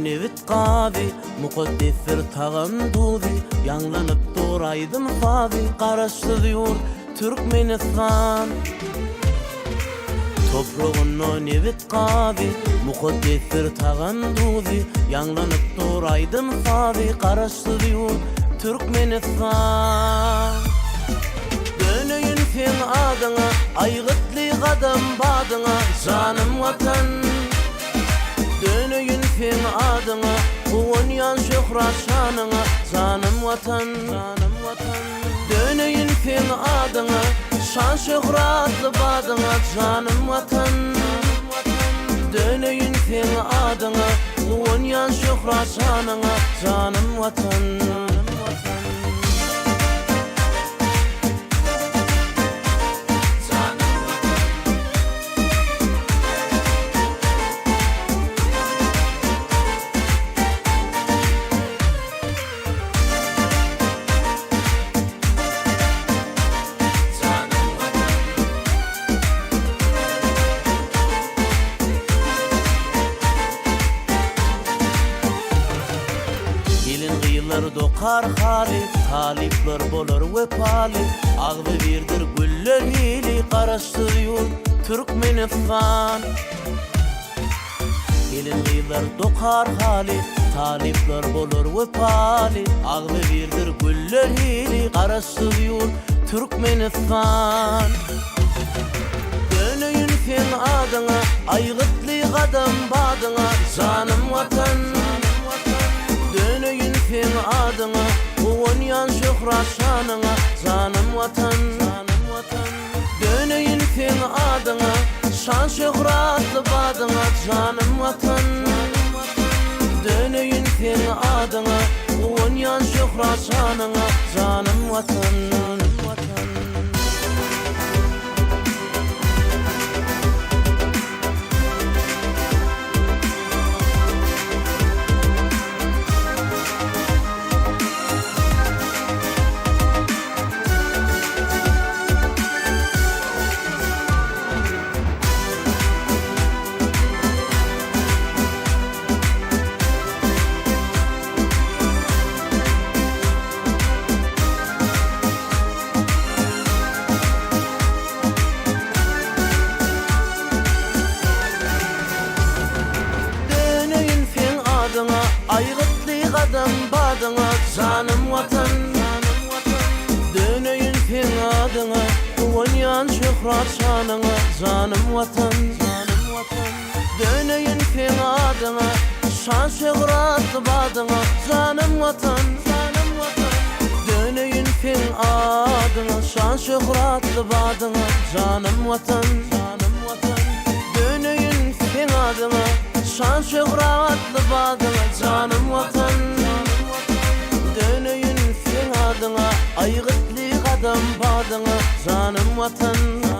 nevit qavi, muqaddesir tağam duzi, yanlanıp doğraydım favi, qaraşsız yurt Türkmenistan. Toprağın nevit qavi, muqaddesir tağam duzi, yanlanıp doğraydım favi, qaraşsız yurt Türkmenistan. Dönüyün sen adına, aygıtlı qadam badına, canım vatan. Dönüyün sen adına, uğunyan şöhrat şanına, canım vatan. Dönüyün sen adına, şan şöhratlı badına, canım vatan. Dönüyün sen adına, uğunyan şöhrat şanına, canım vatan. Dokar hali, talipler bolar vefali, ağlı birdir güller hili, qaraştırıyor Türkmenistan. Gelin gıylar dokar hali, talipler bolar vefali, ağlı birdir güller hili, qaraştırıyor Türkmenistan. Dönüyün sen adına, aygıtlı qadam badına, canım vatan. Dönüyün sen adına, uğunyan şöhrat şanına, canım vatan. Dönüyün sen adına, şan şöhratlı badına, canım vatan. Dönüyün sen adına, uğunyan şöhrat şanına, canım vatan. Aygıtlı qadam badına, canım vatan. Dönüyün sen adına, uğunyan şöhrat şanına, canım vatan. Dönüyün sen adına, şan şöhratlı badına, canım vatan. Dönüyün sen adına, şan şöhratlı badına, canım vatan. Dönüyün sen adına, şan şöhratlı badına, canım vatan. Dönüyün sen adına, aygıtlı qadam badına, canım vatan.